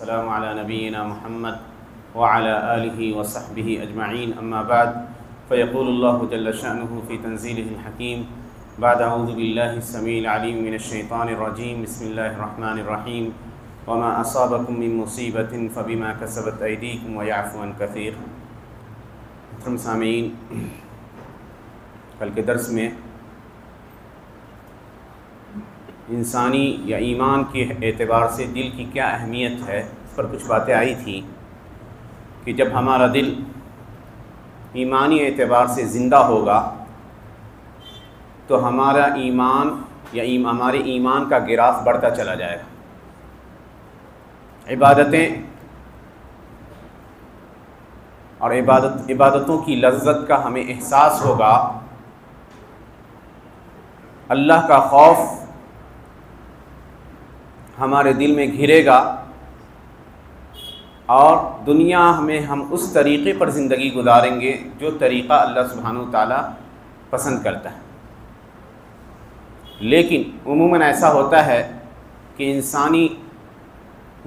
السلام علی نبینا محمد وعلى آلہ وصحبہ اجمعین اما بعد فیقول اللہ جل شأنہ فی تنزیلہ الحکیم بعد اعوذ باللہ السمیع العلیم من الشیطان الرجیم بسم اللہ الرحمن الرحیم وما اصابکم من مصیبت فبما کسبت ایدیکم ویعفو عن کثیر۔ محترم سامعین، کل کے درس میں انسانی یا ایمان کے اعتبار سے دل کی کیا اہمیت ہے اس پر کچھ باتیں آئی تھیں کہ جب ہمارا دل ایمانی اعتبار سے زندہ ہوگا تو ہمارا ایمان یا ہمارے ایمان کا گراف بڑھتا چلا جائے گا، عبادتیں اور عبادتوں کی لذت کا ہمیں احساس ہوگا، اللہ کا خوف ہمارے دل میں گھرے گا اور دنیا میں ہم اس طریقے پر زندگی گزاریں گے جو طریقہ اللہ سبحانہ وتعالیٰ پسند کرتا ہے۔ لیکن عموماً ایسا ہوتا ہے کہ انسانی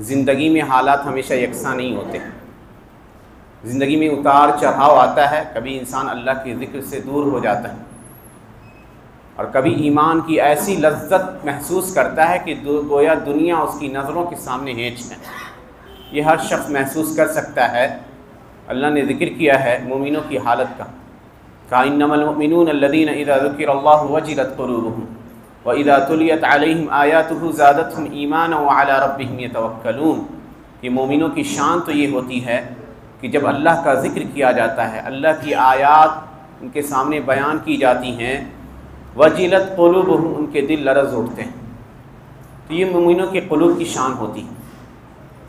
زندگی میں حالات ہمیشہ یکساں نہیں ہوتے، زندگی میں اتار چڑھاؤ آتا ہے، کبھی انسان اللہ کے ذکر سے دور ہو جاتا ہے اور کبھی ایمان کی ایسی لذت محسوس کرتا ہے کہ گویا دنیا اس کی نظروں کے سامنے ہینچ ہے۔ یہ ہر شخص محسوس کر سکتا ہے۔ اللہ نے ذکر کیا ہے مومنوں کی حالت کا، کہا انما المؤمنون الذین اذا ذکر اللہ وجلت قلوبهم واذا تلیت علیہم آیاتہ زادتہم ایمانا وعلی ربہم یتوکلون۔ کہ مومنوں کی شان تو یہ ہوتی ہے کہ جب اللہ کا ذکر کیا جاتا ہے، اللہ کی آیات ان کے سامنے بیان کی جاتی ہیں، وجلت قلوبہم، ان کے دل لرز اٹھتے ہیں۔ تو یہ مومنوں کے قلوب کی شان ہوتی ہے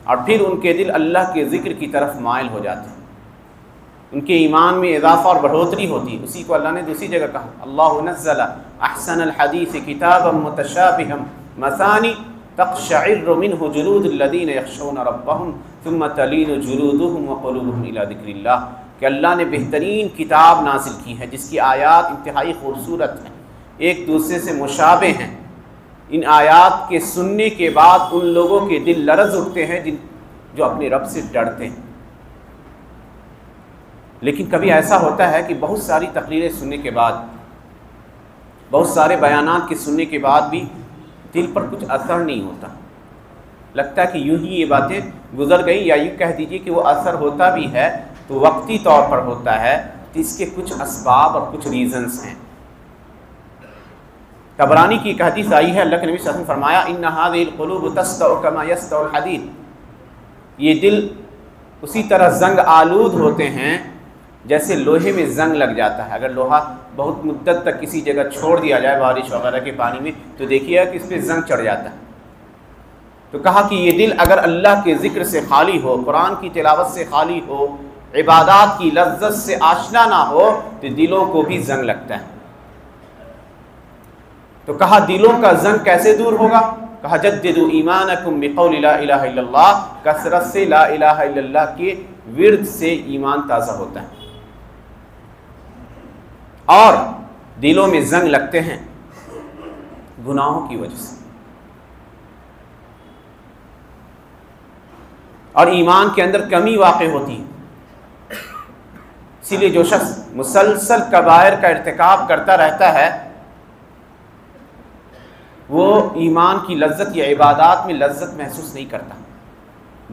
اور پھر ان کے دل اللہ کے ذکر کی طرف مائل ہو جاتے ہیں، ان کے ایمان میں اضافہ اور بڑھوتری ہوتی ہے۔ اسی کو اللہ نے دوسری جگہ کہا اللہ نزل احسن الحدیث کتابا متشابہا مثانی تقشعر منہ جلود الذین یخشون ربہم ثم تلین جلودہم وقلوبہم الی ذکر اللہ، کہ اللہ نے بہترین کتاب نازل کی ہے جس کی آیات انتہائی خوبصورت ہیں، ایک دوسرے سے مشابہ ہیں۔ ان آیات کے سننے کے بعد ان لوگوں کے دل لرز اٹھتے ہیں جو اپنے رب سے ڈرتے ہیں۔ لیکن کبھی ایسا ہوتا ہے کہ بہت ساری تقریریں سننے کے بعد، بہت سارے بیانات کے سننے کے بعد بھی دل پر کچھ اثر نہیں ہوتا، لگتا ہے کہ یوں ہی یہ باتیں گزر گئی، یا یوں کہہ دیجئے کہ وہ اثر ہوتا بھی ہے تو وقتی طور پر ہوتا ہے، تو اس کے کچھ اسباب اور کچھ ریزنز ہیں۔ طبرانی کی ایک حدیث آئی ہے، اللہ کے نبی صلی اللہ علیہ وسلم فرمایا ان هذه القلوب تسطع كما يسطع الحديد، یہ دل اسی طرح زنگ آلود ہوتے ہیں جیسے لوہے میں زنگ لگ جاتا ہے۔ اگر لوہا بہت مدت تک کسی جگہ چھوڑ دیا جائے بارش وغیرہ کے پانی میں تو دیکھیے کہ اس پہ زنگ چڑھ جاتا ہے۔ تو کہا کہ یہ دل اگر اللہ کے ذکر سے خالی ہو، قرآن کی تلاوت سے خالی ہو، عبادات کی لذت سے آشنا نہ ہو تو دلوں کو بھی زنگ لگتا ہے۔ تو کہا دلوں کا زنگ کیسے دور ہوگا؟ کہا جددوا ایمانکم بقول لا الہ الا اللہ، کثرت سے لا الہ الا اللہ کے ورد سے ایمان تازہ ہوتا ہے۔ اور دلوں میں زنگ لگتے ہیں گناہوں کی وجہ سے، اور ایمان کے اندر کمی واقع ہوتی ہے۔ اسی لیے جو شخص مسلسل کبائر کا ارتکاب کرتا رہتا ہے وہ ایمان کی لذت یا عبادات میں لذت محسوس نہیں کرتا،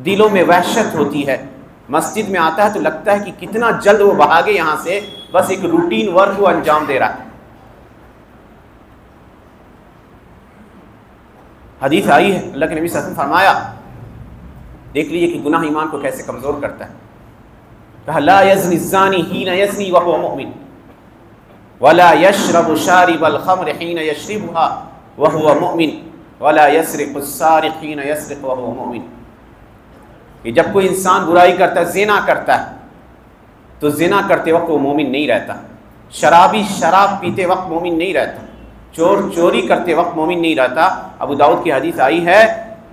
دلوں میں وحشت ہوتی ہے۔ مسجد میں آتا ہے تو لگتا ہے کہ کتنا جلد وہ بھاگے یہاں سے، بس ایک روٹین ورک کو انجام دے رہا ہے۔ حدیث آئی ہے، اللہ کے نبی صلی اللہ علیہ وسلم فرمایا، دیکھ لیجئے کہ گناہ ایمان کو کیسے کمزور کرتا ہے۔ کہا لا یزنی الزانی حین یزنی وہو مؤمن ولا یشرب شارب الخمر حین یشربها وهو مؤمن ولا يسرق السارق حين يسرق وهو مؤمن، کہ جب کوئی انسان برائی کرتا ہے، زنا کرتا ہے تو زنا کرتے وقت وہ مومن نہیں رہتا، شرابی شراب پیتے وقت مومن نہیں رہتا، چور چوری کرتے وقت مومن نہیں رہتا۔ ابو داؤد کی حدیث آئی ہے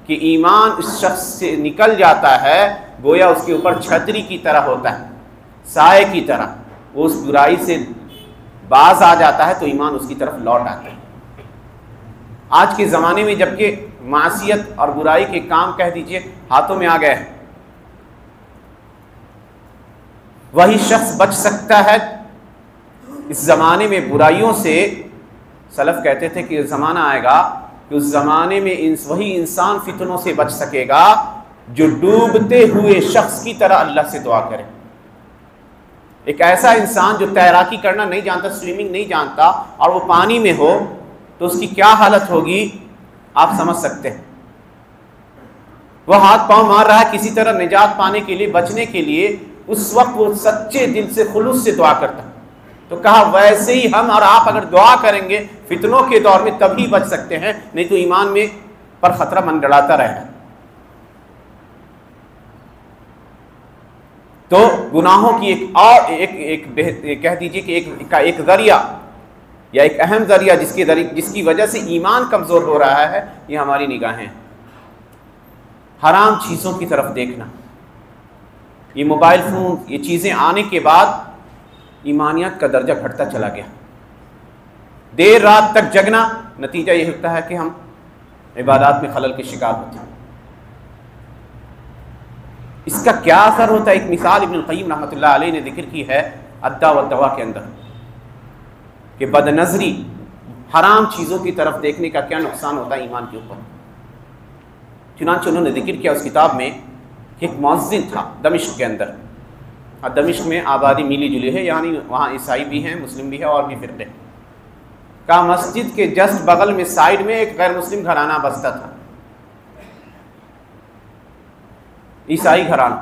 کہ ایمان اس شخص سے نکل جاتا ہے گویا اس کے اوپر چھتری کی طرح ہوتا ہے، سائے کی طرح، وہ اس برائی سے باز آ جاتا ہے تو ایمان اس کی طرف لوٹ آتا ہے۔ آج کے زمانے میں جبکہ معصیت اور برائی کے کام کہہ دیجئے ہاتھوں میں آ گئے ہیں، وہی شخص بچ سکتا ہے۔ اس زمانے میں برائیوں سے سلف کہتے تھے کہ زمانہ آئے گا کہ اس زمانے میں وہی انسان فتنوں سے بچ سکے گا جو ڈوبتے ہوئے شخص کی طرح اللہ سے دعا کرے۔ ایک ایسا انسان جو تیراکی کرنا نہیں جانتا، سوئمنگ نہیں جانتا، اور وہ پانی میں ہو تو اس کی کیا حالت ہوگی آپ سمجھ سکتے ہیں۔ وہ ہاتھ پاؤں مار رہا ہے کسی طرح نجات پانے کے لیے، بچنے کے لیے، اس وقت وہ سچے دل سے خلوص سے دعا کرتا ہے۔ تو کہا ویسے ہی ہم اور آپ اگر دعا کریں گے فتنوں کے دور میں تبھی بچ سکتے ہیں، نہیں تو ایمان میں پر خطرہ منڈلاتا رہے گا۔ تو گناہوں کی کہہ دیجئے کہ ایک ذریعہ یا ایک اہم ذریعہ جس کی وجہ سے ایمان کمزور ہو رہا ہے، یہ ہماری نگاہیں، حرام چیزوں کی طرف دیکھنا۔ یہ موبائل فون، یہ چیزیں آنے کے بعد ایمانیات کا درجہ گھٹتا چلا گیا۔ دیر رات تک جگنا، نتیجہ یہ ہوتا ہے کہ ہم عبادات میں خلل کے شکار ہوتے ہیں۔ اس کا کیا اثر ہوتا ہے؟ ایک مثال ابن القیم رحمۃ اللہ علیہ نے ذکر کی ہے الداء والدواء کے اندر، کہ بد نظری، حرام چیزوں کی طرف دیکھنے کا کیا نقصان ہوتا ہے ایمان کے اوپر۔ چنانچہ انہوں نے ذکر کیا اس کتاب میں کہ ایک مؤذن تھا دمشق کے اندر، اور دمشق میں آبادی ملی جلی ہے، یعنی وہاں عیسائی بھی ہیں، مسلم بھی ہے، اور بھی فرقے۔ کا مسجد کے جسٹ بغل میں سائیڈ میں ایک غیر مسلم گھرانہ بستا تھا، عیسائی گھرانہ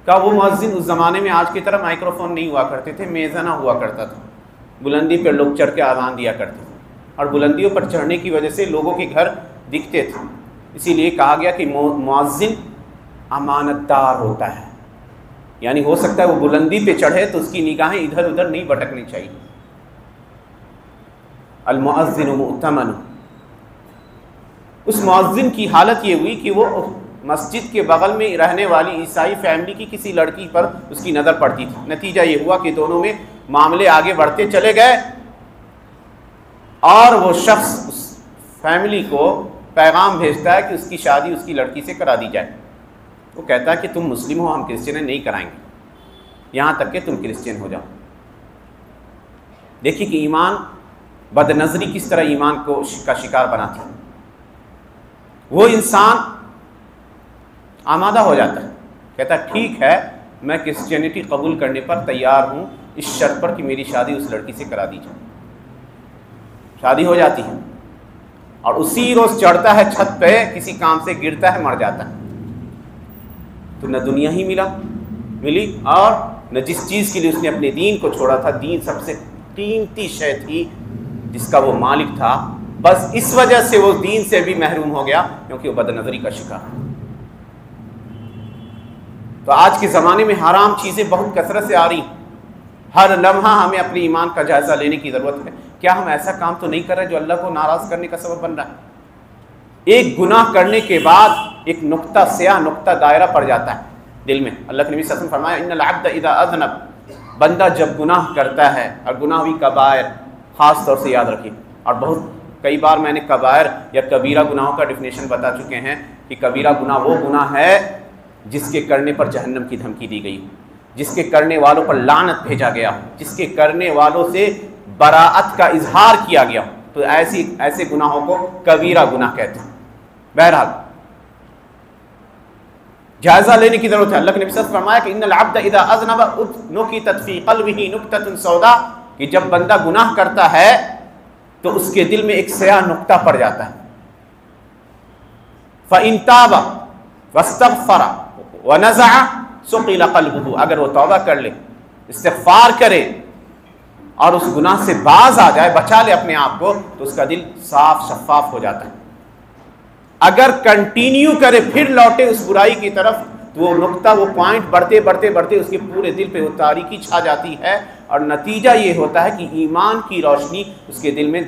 کا۔ وہ مؤذن اس زمانے میں آج کی طرح مائکروفون نہیں ہوا کرتے تھے، میزانہ ہوا کرتا تھا، بلندی پر لوگ چڑھ کے اذان دیا کرتے تھے، اور بلندیوں پر چڑھنے کی وجہ سے لوگوں کے گھر دکھتے تھے، اسی لیے کہا گیا کہ مؤذن امانت دار ہوتا ہے، یعنی ہو سکتا ہے وہ بلندی پہ چڑھے تو اس کی نگاہیں ادھر ادھر نہیں بھٹکنی چاہیے۔ المؤذن مؤتمن، اس مؤذن کی حالت یہ ہوئی کہ وہ مسجد کے بغل میں رہنے والی عیسائی فیملی کی کسی لڑکی پر اس کی نظر پڑتی تھی۔ نتیجہ یہ ہوا کہ دونوں میں معاملے آگے بڑھتے چلے گئے، اور وہ شخص اس فیملی کو پیغام بھیجتا ہے کہ اس کی شادی اس کی لڑکی سے کرا دی جائے۔ وہ کہتا ہے کہ تم مسلم ہو، ہم کرسچن نہیں کرائیں گے، یہاں تک کہ تم کرسچن ہو جاؤ۔ دیکھیے کہ ایمان، بد نظری کس طرح ایمان کا شکار بناتی ہے۔ وہ انسان آمادہ ہو جاتا ہے، کہتا ہے ٹھیک ہے میں کرسچینٹی قبول کرنے پر تیار ہوں، اس شرط پر کہ میری شادی اس لڑکی سے کرا دی جائے۔ شادی ہو جاتی ہے، اور اسی روز چڑھتا ہے چھت پہ، کسی کام سے گرتا ہے، مر جاتا ہے۔ تو نہ دنیا ہی ملی، اور نہ جس چیز کے لیے اس نے اپنے دین کو چھوڑا تھا، دین سب سے قیمتی شے تھی جس کا وہ مالک تھا، بس اس وجہ سے وہ دین سے بھی محروم ہو گیا کیونکہ وہ بد نظری کا شکار۔ تو آج کے زمانے میں حرام چیزیں بہت کثرت سے آ رہی ہیں، ہر لمحہ ہمیں اپنے ایمان کا جائزہ لینے کی ضرورت ہے۔ کیا ہم ایسا کام تو نہیں کر رہے جو اللہ کو ناراض کرنے کا سبب بن رہا ہے؟ ایک گناہ کرنے کے بعد ایک نقطہ، سیاہ نقطہ دائرہ پڑ جاتا ہے دل میں۔ اللہ کے نبی صلی اللہ علیہ وسلم فرمایا ان العبد اذا اذنب، بندہ جب گناہ کرتا ہے، اور گناہ بھی کبائر خاص طور سے یاد رکھیے، اور کئی بار میں نے کبائر یا کبیرہ گناہوں کا ڈیفینیشن بتا چکے ہیں کہ کبیرہ گناہ وہ گناہ ہے جس کے کرنے پر جہنم کی دھمکی دی گئی، جس کے کرنے والوں پر لعنت بھیجا گیا، جس کے کرنے والوں سے براءت کا اظہار کیا گیا، تو ایسے گناہوں کو کبیرہ گناہ کہتے ہیں۔ بہرحال جائزہ لینے کی ضرورت ہے۔ اللہ کے نبی صلی اللہ علیہ وسلم فرمایا کہ ان العبد اذا اذنب نکتت فی قلبہ نکتۃ سوداء، کہ جب بندہ گناہ کرتا ہے تو اس کے دل میں ایک سیاہ نقطہ پڑ جاتا ہے۔ فإن تاب واستغفر ونزع سقل قلبہ، اگر وہ توبہ کر لے، استغفار کرے، اور اس گناہ سے باز آ جائے، بچا لے اپنے آپ کو، تو اس کا دل صاف شفاف ہو جاتا ہے۔ اگر کنٹینیو کرے، پھر لوٹے اس برائی کی طرف، تو وہ نقطہ، وہ پوائنٹ بڑھتے بڑھتے اس کے پورے دل پہ وہ تاریکی چھا جاتی ہے، اور نتیجہ یہ ہوتا ہے کہ ایمان کی روشنی اس کے دل میں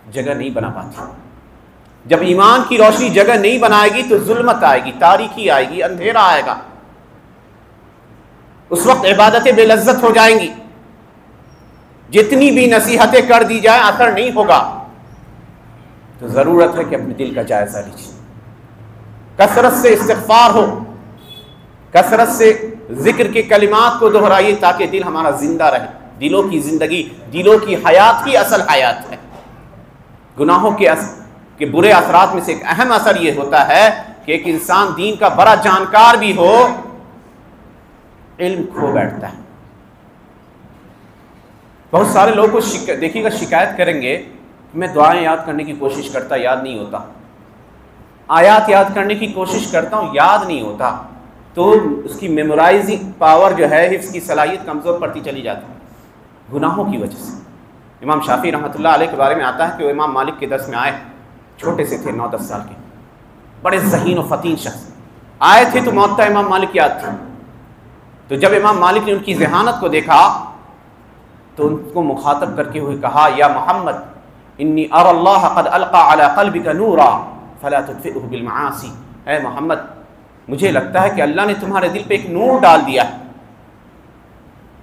جگہ نہیں بنا پاتی۔ جب ایمان کی روشنی جگہ نہیں بنائے گی تو ظلمت آئے گی، تاریکی آئے گی، اندھیرا آئے گا، اس وقت عبادتیں بے لذت ہو جائیں گی، جتنی بھی نصیحتیں کر دی جائیں اثر نہیں ہوگا۔ تو ضرورت ہے کہ اپنے دل کا جائزہ لیجیے، کثرت سے استغفار ہو، کثرت سے ذکر کے کلمات کو دہرائیے تاکہ دل ہمارا زندہ رہے۔ دلوں کی زندگی، دلوں کی حیات ہی اصل حیات ہے۔ گناہوں کے برے اثرات میں سے ایک اہم اثر یہ ہوتا ہے کہ ایک انسان دین کا بڑا جانکار بھی ہو، علم کھو بیٹھتا ہے۔ بہت سارے لوگ کو دیکھیے گا شکایت کریں گے، میں دعائیں یاد کرنے کی کوشش کرتا، یاد نہیں ہوتا، آیات یاد کرنے کی کوشش کرتا ہوں، یاد نہیں ہوتا، تو اس کی میمورائزنگ پاور جو ہے، حفظ کی صلاحیت کمزور پڑتی چلی جاتی ہے گناہوں کی وجہ سے۔ امام شافعی رحمۃ اللہ علیہ کے بارے میں آتا ہے کہ وہ امام مالک کے درس میں آئے، چھوٹے سے تھے، 9-10 سال کے، بڑے ذہین و فطین شخص آئے تھے، تو موطا امام مالک یاد تھی۔ تو جب امام مالک نے ان کی ذہانت کو دیکھا تو ان کو مخاطب کر کے ہوئے کہا، یا محمد انی اری اللہ قد القى علی قلبک نورا فلا تطفئه بالمعاصی، اے محمد مجھے لگتا ہے کہ اللہ نے تمہارے دل پہ ایک نور ڈال دیا ہے،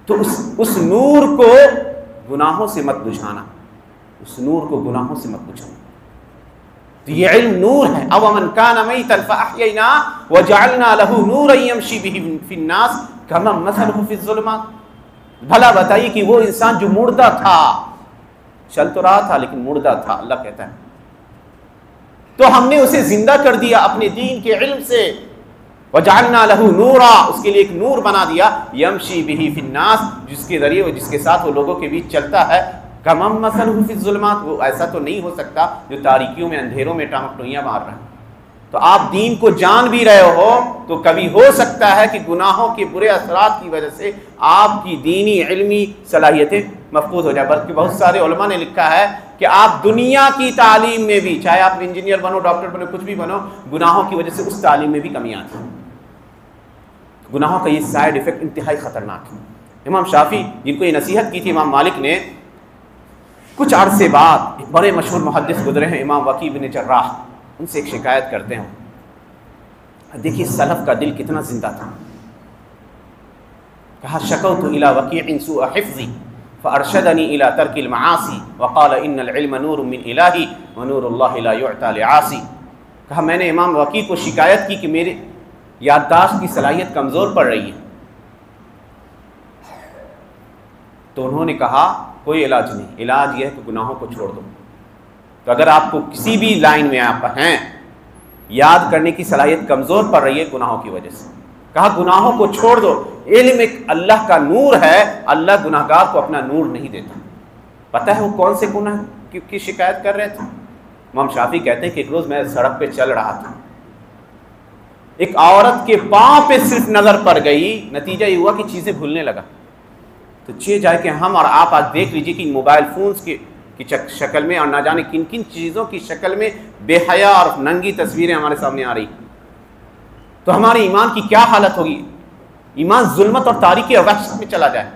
تو اس نور کو گناہوں سے مت بجھانا، اس نور کو گناہوں سے مت بجھانا۔ تو یہ علم نور ہے۔ او من کان میتا فاحییناه وجعلنا له نورا یمشی به فی الناس کمن مثله فی الظلمات، بھلا بتائیے کہ وہ انسان جو مردہ تھا، چل تو رہا تھا لیکن مردہ تھا، اللہ کہتا ہے تو ہم نے اسے زندہ کر دیا اپنے دین کے علم سے، وجعلنا له نورا، اس کے لیے ایک نور بنا دیا، یمشی به فی الناس، جس کے ذریعے وہ، جس کے ساتھ وہ لوگوں کے بیچ چلتا ہے، کمن مثلہ فی الظلمات، وہ ایسا تو نہیں ہو سکتا جو تاریکیوں میں، اندھیروں میں ٹانپٹوئیاں مار رہا ہے۔ تو آپ دین کو جان بھی رہے ہو تو کبھی ہو سکتا ہے کہ گناہوں کے برے اثرات کی وجہ سے آپ کی دینی علمی صلاحیتیں مفقود ہو جائے۔ بلکہ بہت سارے علماء نے لکھا ہے کہ آپ دنیا کی تعلیم میں بھی، چاہے آپ انجینئر بنو، ڈاکٹر بنو، کچھ بھی بنو، گناہوں کی وجہ سے اس تعلیم میں بھی کمی آتی ہے۔ گناہوں کا یہ سائیڈ ایفیکٹ انتہائی خطرناک ہے۔ امام شافعی جن کو یہ نصیحت کی تھی امام مالک نے، کچھ عرصے بعد ایک بڑے مشہور محدث گزرے ہیں امام وکیع بن جراح، ان سے ایک شکایت کرتے ہیں۔ دیکھیے سلف کا دل کتنا زندہ تھا۔ کہا شکوت الی وکیع سوء حفظی فارشدنی الی ترک المعاصی وقال ان العلم نور من الہی ونور اللہ لا یعطی لعاصی۔ کہا میں نے امام وکیع کو شکایت کی کہ میرے یادداشت کی صلاحیت کمزور پڑ رہی ہے، تو انہوں نے کہا کوئی علاج نہیں، علاج یہ ہے کہ گناہوں کو چھوڑ دو۔ تو اگر آپ کو کسی بھی لائن میں آپ ہیں، یاد کرنے کی صلاحیت کمزور پڑ رہی ہے گناہوں کی وجہ سے، کہا گناہوں کو چھوڑ دو۔ علم ایک اللہ کا نور ہے، اللہ گناہگار کو اپنا نور نہیں دیتا۔ پتہ ہے وہ کون سے گناہ کی شکایت کر رہے تھے؟ امام شافعی کہتے ہیں کہ ایک روز میں سڑک پہ چل رہا تھا، ایک عورت کے پاؤں پہ صرف نظر پڑ گئی، نتیجہ یہ ہوا کہ چیزیں بھولنے لگا۔ تو چاہے جائے کہ ہم اور آپ آج دیکھ لیجئے کہ موبائل فونز کی شکل میں اور نہ جانے کن کن چیزوں کی شکل میں بے حیا اور ننگی تصویریں ہمارے سامنے آ رہی، تو ہمارے ایمان کی کیا حالت ہوگی؟ ایمان ظلمت اور تاریکی اور وحشت میں چلا جائے۔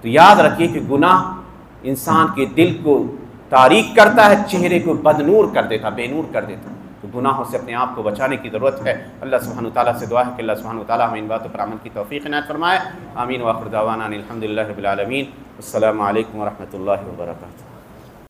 تو یاد رکھیے کہ گناہ انسان کے دل کو تاریک کرتا ہے، چہرے کو بدنور کر دیتا، بے نور کر دیتا۔ تو گناہوں سے اپنے آپ کو بچانے کی ضرورت ہے۔ اللہ سبحانہ وتعالیٰ سے دعا ہے کہ اللہ سبحانہ وتعالیٰ ہمیں ان باتوں پر عمل کی توفیق عنایت فرمائے۔ آمین وآخر دعوانا الحمد للہ رب العالمین۔ السلام علیکم ورحمۃ اللہ وبرکاتہ۔